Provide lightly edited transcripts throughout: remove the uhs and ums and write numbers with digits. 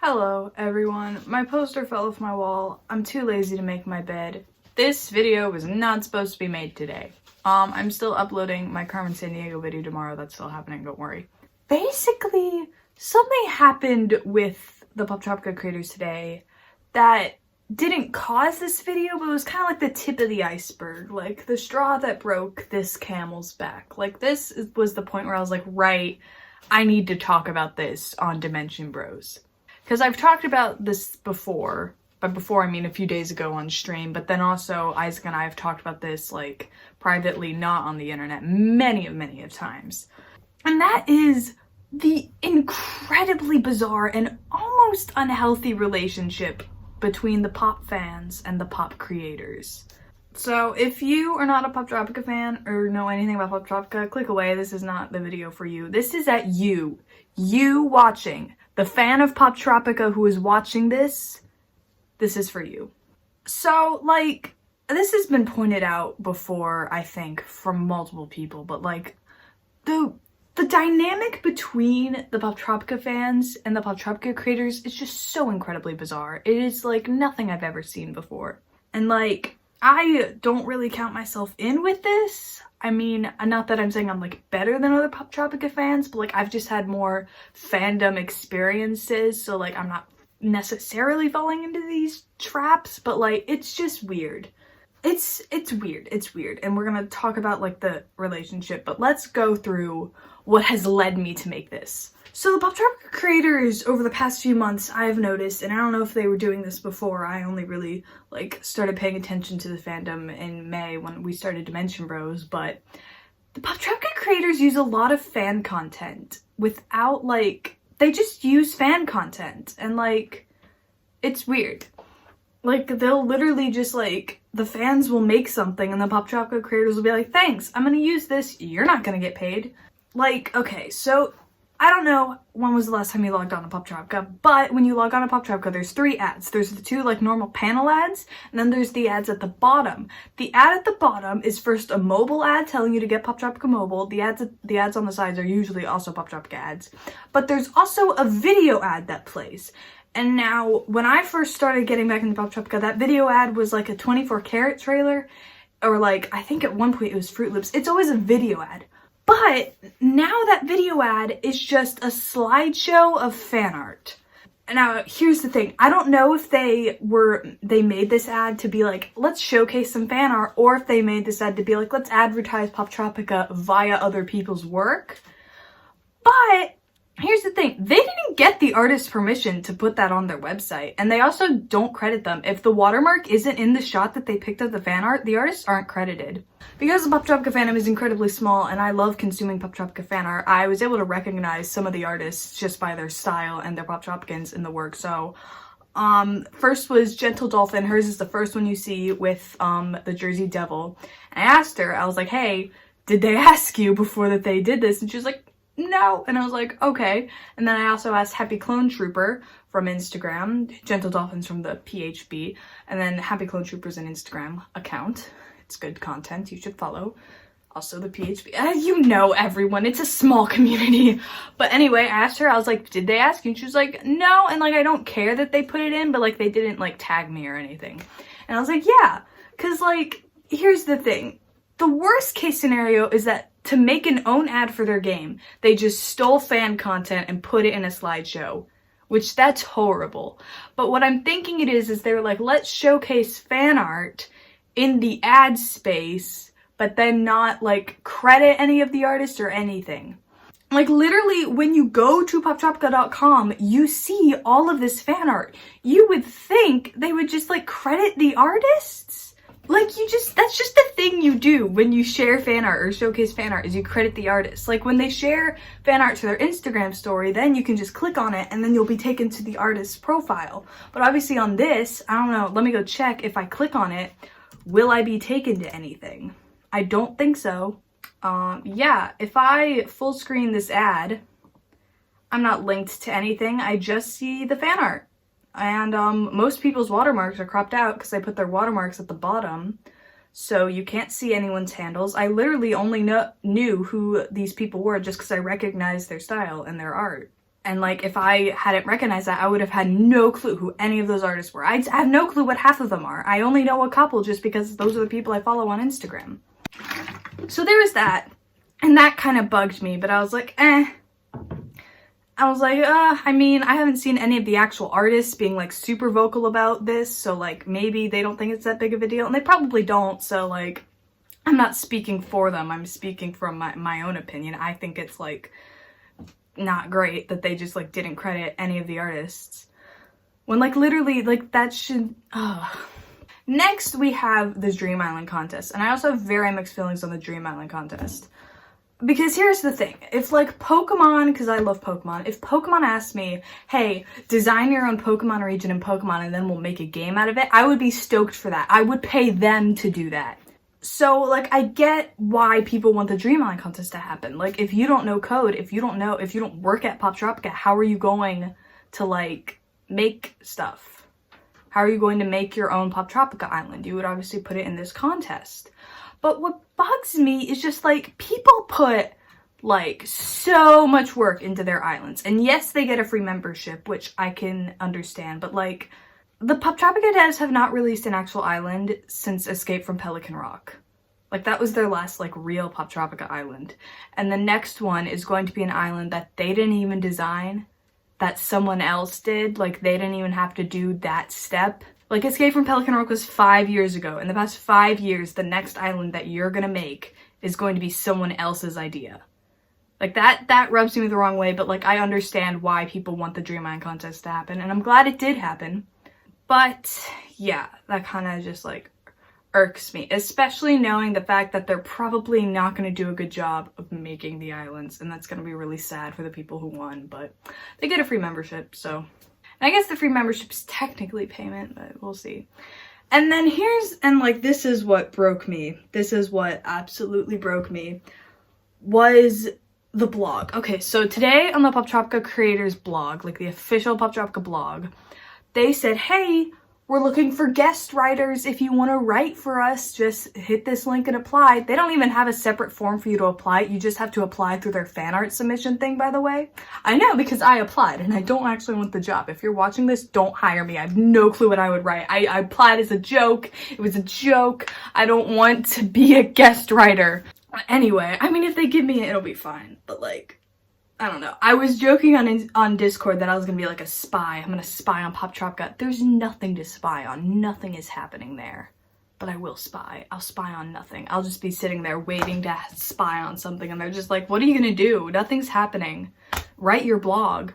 Hello everyone, my poster fell off my wall. I'm too lazy to make my bed. This video was not supposed to be made today. I'm still uploading my Carmen Sandiego video tomorrow. That's still happening, don't worry. Basically, something happened with the Poptropica creators today that didn't cause this video, but it was kind of like the tip of the iceberg, like the straw that broke this camel's back. Like this was the point where I was like, right, I need to talk about this on Dimension Bros. Because I've talked about this before, but before I mean a few days ago on stream, but then also Isaac and I have talked about this like privately, not on the internet, many of times. And that is the incredibly bizarre and almost unhealthy relationship between the pop fans and the pop creators. So if you are not a Poptropica fan or know anything about Poptropica, click away. This is not the video for you. This is at you watching. The fan of Poptropica who is watching this is for you. So, like, this has been pointed out before, I think, from multiple people, but, like, the dynamic between the Poptropica fans and the Poptropica creators is just so incredibly bizarre. It is, like, nothing I've ever seen before. And, like, I don't really count myself in with this. I mean, not that I'm saying I'm, like, better than other Poptropica fans, but, like, I've just had more fandom experiences, so, like, I'm not necessarily falling into these traps, but, like, it's just weird. It's weird, and we're gonna talk about, like, the relationship, but let's go through what has led me to make this. So the Poptropica creators over the past few months, I've noticed, and I don't know if they were doing this before, I only really, like, started paying attention to the fandom in May when we started Dimension Bros, but the Poptropica creators use a lot of fan content without, like, they just use fan content, and, like, it's weird. Like, they'll literally just, like, the fans will make something and the Poptropica creators will be like, thanks, I'm gonna use this, you're not gonna get paid. Like, okay, so I don't know when was the last time you logged on to Poptropica, but when you log on to Poptropica, there's 3 ads. There's the 2 like normal panel ads, and then there's the ads at the bottom. The ad at the bottom is first a mobile ad telling you to get Poptropica Mobile. The ads on the sides are usually also Poptropica ads. But there's also a video ad that plays. And now, when I first started getting back into Poptropica, that video ad was like a 24-karat trailer, or like, I think at one point it was Fruit Loops. It's always a video ad. But now that video ad is just a slideshow of fan art. Now, here's the thing. I don't know if they made this ad to be like, let's showcase some fan art, or if they made this ad to be like, let's advertise Poptropica via other people's work. But here's the thing. They didn't get the artist's permission to put that on their website, and they also don't credit them. If the watermark isn't in the shot that they picked up the fan art, the artists aren't credited. Because the Poptropica fandom is incredibly small and I love consuming Poptropica fan art, I was able to recognize some of the artists just by their style and their Poptropicans in the work. So, first was Gentle Dolphin. Hers is the first one you see with, the Jersey Devil. And I asked her, I was like, hey, did they ask you before that they did this? And she was like, no. And I was like, okay. And then I also asked Happy Clone Trooper from Instagram, Gentle Dolphins from the PHB, and then Happy Clone Trooper's an Instagram account. It's good content, you should follow. Also the PHB, you know everyone, it's a small community. But anyway, I asked her, I was like, did they ask you? And she was like, no, and like, I don't care that they put it in, but like, they didn't like tag me or anything. And I was like, yeah, cause like, here's the thing. The worst case scenario is that to make an own ad for their game, they just stole fan content and put it in a slideshow, which that's horrible. But what I'm thinking it is they're like, let's showcase fan art in the ad space, but then not like credit any of the artists or anything. Like literally when you go to poptropica.com, you see all of this fan art. You would think they would just like credit the artists. Like that's just the thing you do when you share fan art or showcase fan art is you credit the artists. Like when they share fan art to their Instagram story, then you can just click on it and then you'll be taken to the artist's profile. But obviously on this, I don't know, let me go check. If I click on it, will I be taken to anything? I don't think so. Yeah, if I full screen this ad, I'm not linked to anything. I just see the fan art. And most people's watermarks are cropped out because they put their watermarks at the bottom. So you can't see anyone's handles. I literally only knew who these people were just because I recognized their style and their art. And like, if I hadn't recognized that, I would have had no clue who any of those artists were. I have no clue what half of them are. I only know a couple just because those are the people I follow on Instagram. So there was that. And that kind of bugged me, but I was like, I was like, I mean, I haven't seen any of the actual artists being like super vocal about this, so like maybe they don't think it's that big of a deal, and they probably don't, so like, I'm not speaking for them, I'm speaking from my own opinion. I think it's like not great that they just like didn't credit any of the artists. When like literally like that should, Next we have the Dream Island contest, and I also have very mixed feelings on the Dream Island contest. Because here's the thing, if like Pokemon, because I love Pokemon, if Pokemon asked me, hey, design your own Pokemon region in Pokemon and then we'll make a game out of it, I would be stoked for that. I would pay them to do that. So like, I get why people want the Dream Island contest to happen. Like, if you don't know code, if you don't work at Poptropica, how are you going to like make stuff? How are you going to make your own Poptropica island? You would obviously put it in this contest. But what bugs me is just like, people put like so much work into their islands. And yes, they get a free membership, which I can understand, but like, the Poptropica devs have not released an actual island since Escape from Pelican Rock. Like, that was their last like real Poptropica island. And the next one is going to be an island that they didn't even design, that someone else did. Like, they didn't even have to do that step. Like, Escape from Pelican Rock was 5 years ago. In the past 5 years, the next island that you're gonna make is going to be someone else's idea. Like, that rubs me the wrong way, but like, I understand why people want the Dream Island contest to happen, and I'm glad it did happen. But yeah, that kind of just like irks me, especially knowing the fact that they're probably not going to do a good job of making the islands, and that's going to be really sad for the people who won, but they get a free membership, so. And I guess the free membership is technically payment, but we'll see. And then this is what broke me. This is what absolutely broke me, was the blog. Okay, so today on the Poptropica creators blog, like the official Poptropica blog, they said, hey, we're looking for guest writers. If you want to write for us, just hit this link and apply. They don't even have a separate form for you to apply. You just have to apply through their fan art submission thing, by the way. I know, because I applied and I don't actually want the job. If you're watching this, don't hire me. I have no clue what I would write. I applied as a joke. It was a joke. I don't want to be a guest writer. Anyway, I mean, if they give me it, it'll be fine. But like, I don't know. I was joking on Discord that I was gonna be like a spy. I'm gonna spy on Poptropica. There's nothing to spy on. Nothing is happening there. But I will spy. I'll spy on nothing. I'll just be sitting there waiting to spy on something, and they're just like, what are you gonna do? Nothing's happening. Write your blog.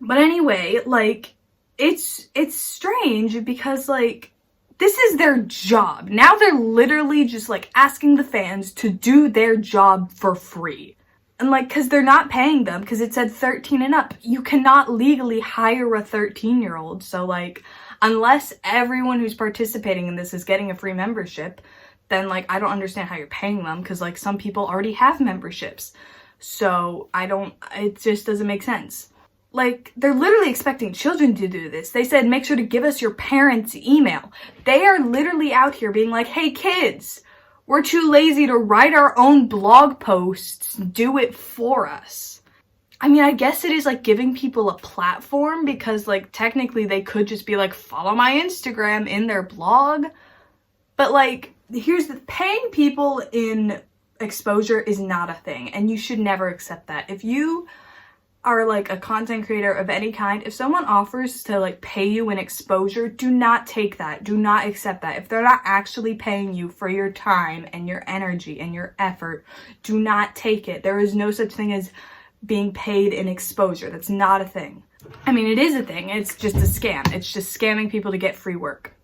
But anyway, like, it's strange because like, this is their job. Now they're literally just like asking the fans to do their job for free. And like, because they're not paying them, because it said 13 and up. You cannot legally hire a 13-year-old. So like, unless everyone who's participating in this is getting a free membership, then like, I don't understand how you're paying them, because like, some people already have memberships. So it just doesn't make sense. Like, they're literally expecting children to do this. They said, make sure to give us your parents' email. They are literally out here being like, hey kids, we're too lazy to write our own blog posts. Do it for us. I mean, I guess it is like giving people a platform, because like technically they could just be like, follow my Instagram in their blog. But like, here's the paying people in exposure is not a thing, and you should never accept that. If you are like a content creator of any kind, if someone offers to like pay you in exposure, do not take that. Do not accept that. If they're not actually paying you for your time and your energy and your effort, do not take it. There is no such thing as being paid in exposure. That's not a thing. I mean, it is a thing. It's just a scam. It's just scamming people to get free work.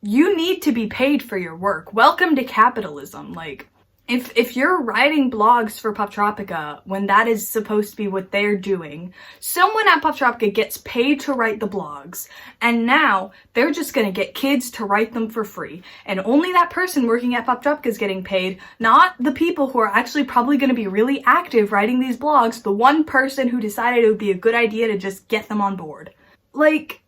You need to be paid for your work. Welcome to capitalism. Like, if you're writing blogs for Poptropica when that is supposed to be what they're doing, someone at Poptropica gets paid to write the blogs, and now they're just gonna get kids to write them for free. And only that person working at Poptropica is getting paid, not the people who are actually probably gonna be really active writing these blogs, the one person who decided it would be a good idea to just get them on board. Like,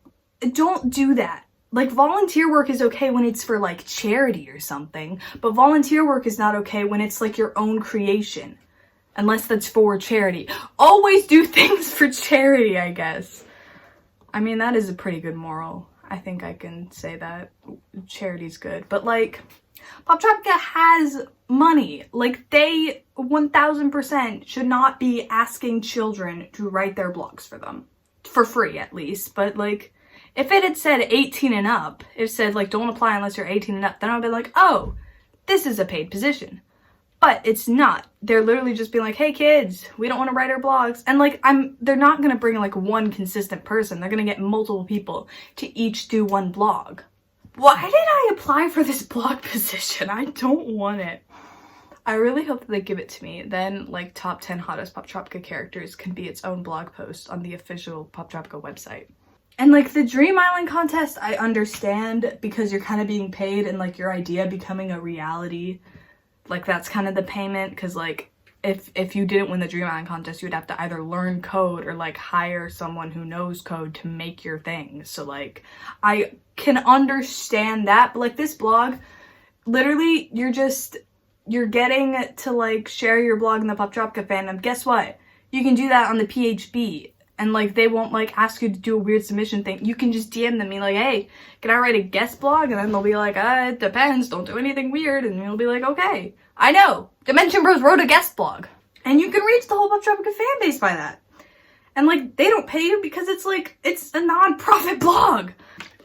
don't do that. Like, volunteer work is okay when it's for, like, charity or something, but volunteer work is not okay when it's, like, your own creation. Unless that's for charity. Always do things for charity, I guess. I mean, that is a pretty good moral. I think I can say that. Charity's good. But, like, Poptropica has money. Like, they 1000% should not be asking children to write their blogs for them. For free, at least. But, like, if it had said 18 and up, it said, like, don't apply unless you're 18 and up, then I would be like, oh, this is a paid position. But it's not. They're literally just being like, hey kids, we don't want to write our blogs. And like, they're not going to bring like one consistent person. They're going to get multiple people to each do one blog. Why did I apply for this blog position? I don't want it. I really hope that they give it to me. Then like top 10 hottest Poptropica characters can be its own blog post on the official Poptropica website. And like the Dream Island contest, I understand because you're kind of being paid and like your idea becoming a reality. Like, that's kind of the payment, because, like, if you didn't win the Dream Island contest, you would have to either learn code or, like, hire someone who knows code to make your thing. So, like, I can understand that. But, like, this blog, literally, you're getting to, like, share your blog in the Poptropica fandom. Guess what? You can do that on the PHB. And, like, they won't, like, ask you to do a weird submission thing. You can just DM them, be like, hey, can I write a guest blog? And then they'll be like, it depends. Don't do anything weird. And you'll be like, okay. I know. Dimension Bros wrote a guest blog. And you can reach the whole Poptropica fan base by that. And, like, they don't pay you because it's, like, it's a non-profit blog.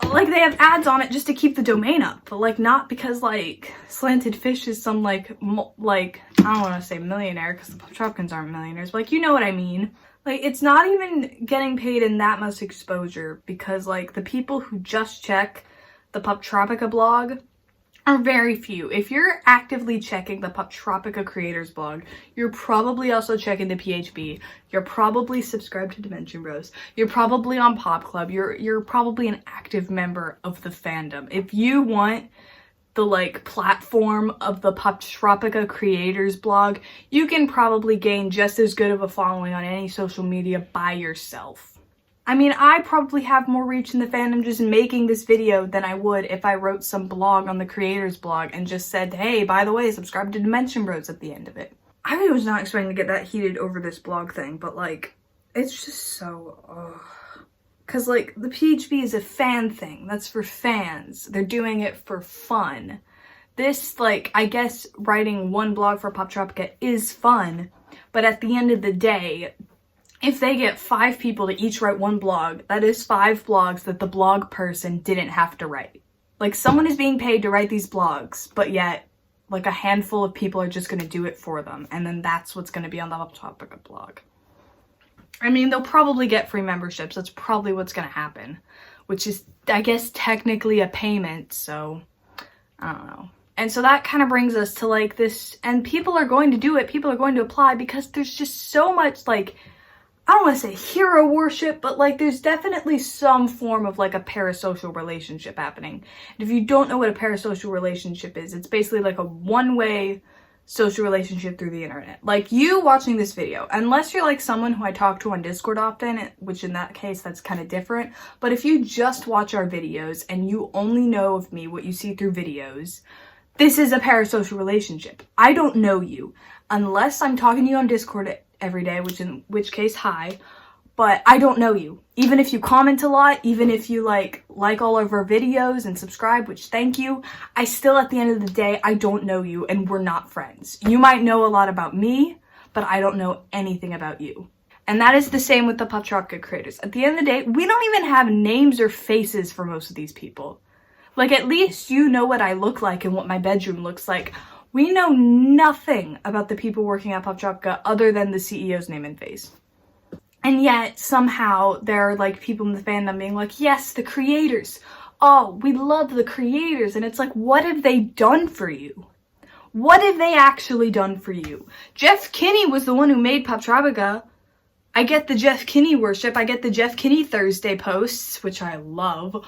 Like, they have ads on it just to keep the domain up. But, like, not because, like, Slanted Fish is some, like, I don't want to say millionaire because the Poptropicans aren't millionaires. But, like, you know what I mean. Like, it's not even getting paid in that much exposure because, like, the people who just check the Poptropica blog are very few. If you're actively checking the Poptropica creators blog, you're probably also checking the PHB. You're probably subscribed to Dimension Bros. You're probably on Pop Club. You're probably an active member of the fandom. If you want the like platform of the Poptropica creators blog, you can probably gain just as good of a following on any social media by yourself. I mean, I probably have more reach in the fandom just making this video than I would if I wrote some blog on the creators blog and just said, hey, by the way, subscribe to Dimension Bros at the end of it. I really was not expecting to get that heated over this blog thing, but like, it's just so, Cause like, the PHB is a fan thing. That's for fans. They're doing it for fun. This, like, I guess writing one blog for Poptropica is fun, but at the end of the day, if they get 5 people to each write one blog, that is 5 blogs that the blog person didn't have to write. Like, someone is being paid to write these blogs, but yet, like, a handful of people are just gonna do it for them, and then that's what's gonna be on the Poptropica blog. I mean, they'll probably get free memberships. That's probably what's gonna happen, which is, I guess, technically a payment, so I don't know. And so that kind of brings us to, like, this, and people are going to do it, people are going to apply, because there's just so much, like, I don't want to say hero worship, but, like, there's definitely some form of, like, a parasocial relationship happening. And if you don't know what a parasocial relationship is, it's basically, like, a one-way social relationship through the internet. Like, you watching this video, unless you're, like, someone who I talk to on Discord often, which in that case, that's kind of different, but if you just watch our videos and you only know of me, what you see through videos, this is a parasocial relationship. I don't know you, unless I'm talking to you on Discord every day, which case, hi, but I don't know you. Even if you comment a lot, even if you like all of our videos and subscribe, which thank you, I still, at the end of the day, I don't know you and we're not friends. You might know a lot about me, but I don't know anything about you. And that is the same with the Poptropica creators. At the end of the day, we don't even have names or faces for most of these people. Like, at least you know what I look like and what my bedroom looks like. We know nothing about the people working at Poptropica other than the CEO's name and face. And yet, somehow, there are, like, people in the fandom being like, yes, the creators. Oh, we love the creators. And it's like, what have they done for you? What have they actually done for you? Jeff Kinney was the one who made Poptropica. I get the Jeff Kinney worship. I get the Jeff Kinney Thursday posts, which I love.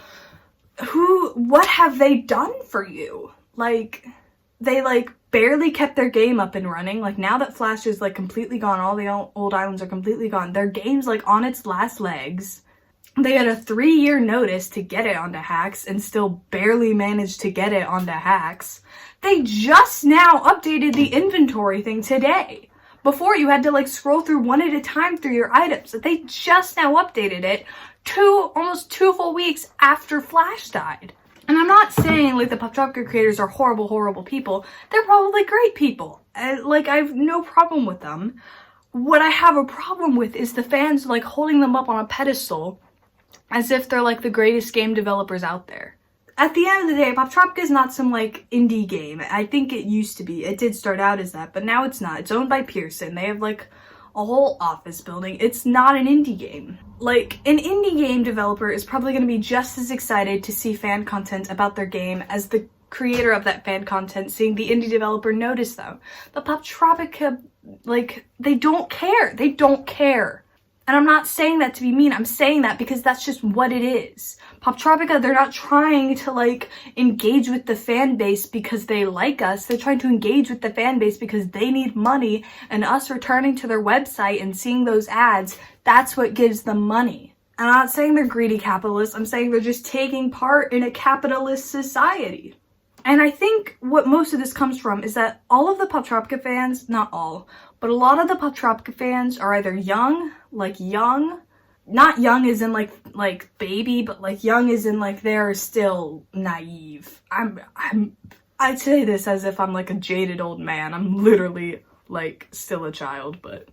What have they done for you? Like, they, like, barely kept their game up and running. Like, now that Flash is, like, completely gone, all the old islands are completely gone, their game's, like, on its last legs. They had a 3-year notice to get it onto Hacks and still barely managed to get it onto Hacks. They just now updated the inventory thing today. Before, you had to like scroll through one at a time through your items. They just now updated it almost 2 full weeks after Flash died. And I'm not saying like the Poptropica creators are horrible people. They're probably great people. Like, I have no problem with them. What I have a problem with is the fans like holding them up on a pedestal as if they're like the greatest game developers out there. At the end of the day, Poptropica is not some like indie game. I think it used to be. It did start out as that, but now it's not. It's owned by Pearson. They have like a whole office building. It's not an indie game. Like, an indie game developer is probably going to be just as excited to see fan content about their game as the creator of that fan content seeing the indie developer notice them. But Poptropica, like, they don't care. They don't care. And I'm not saying that to be mean. I'm saying that because that's just what it is. Poptropica, they're not trying to, like, engage with the fan base because they like us. They're trying to engage with the fan base because they need money, and us returning to their website and seeing those ads, that's what gives them money. I'm not saying they're greedy capitalists. I'm saying they're just taking part in a capitalist society. And I think what most of this comes from is that all of the Poptropica fans, not all, but a lot of the Poptropica fans are either young, not young as in like baby, but like young as in like they're still naive. I say this as if I'm like a jaded old man. I'm literally like still a child, but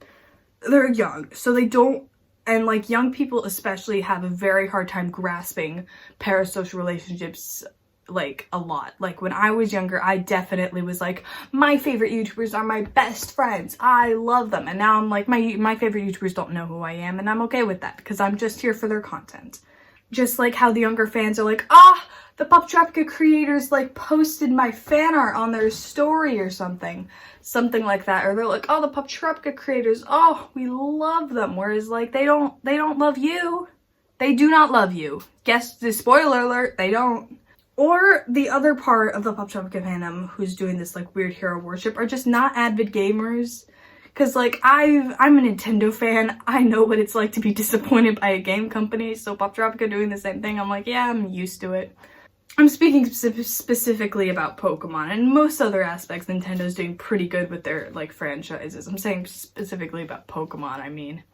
they're young. So they don't, and like young people especially have a very hard time grasping parasocial relationships like a lot. Like when I was younger, I definitely was like, my favorite YouTubers are my best friends. I love them. And now I'm like, my favorite YouTubers don't know who I am, and I'm okay with that because I'm just here for their content. Just like how the younger fans are like, the Poptropica creators like posted my fan art on their story or something like that. Or they're like, the Poptropica creators, we love them. Whereas like they don't love you. They do not love you. Guess the spoiler alert, they don't. Or the other part of the Poptropica fandom who's doing this like weird hero worship are just not avid gamers. Cause like I'm a Nintendo fan. I know what it's like to be disappointed by a game company. So Poptropica doing the same thing, I'm like, yeah, I'm used to it. I'm speaking specifically about Pokemon, and most other aspects Nintendo's doing pretty good with their like franchises. I'm saying specifically about Pokemon, I mean.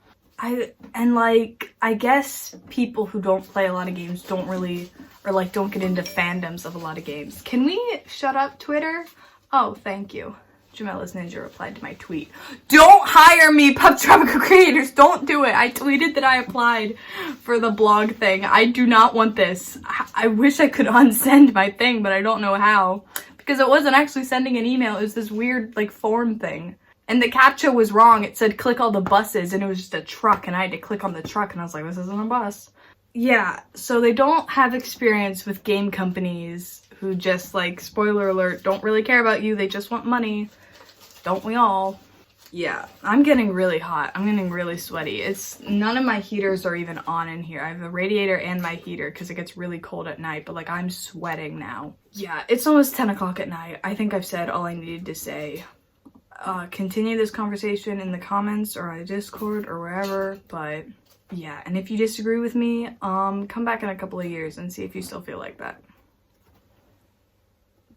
I guess people who don't play a lot of games don't really, or like don't get into fandoms of a lot of games. Can we shut up, Twitter? Oh, thank you. Jamella's Ninja replied to my tweet. Don't hire me, Poptropica creators. Don't do it. I tweeted that I applied for the blog thing. I do not want this. I wish I could unsend my thing, but I don't know how. Because it wasn't actually sending an email. It was this weird like form thing. And the CAPTCHA was wrong. It said click all the buses, and it was just a truck, and I had to click on the truck, and I was like, this isn't a bus. Yeah, so they don't have experience with game companies who just, like, spoiler alert, don't really care about you. They just want money. Don't we all? Yeah, I'm getting really hot. I'm getting really sweaty. None of my heaters are even on in here. I have a radiator and my heater because it gets really cold at night, but, like, I'm sweating now. Yeah, it's almost 10 o'clock at night. I think I've said all I needed to say. Continue this conversation in the comments or on Discord or wherever, but yeah, and if you disagree with me, come back in a couple of years and see if you still feel like that.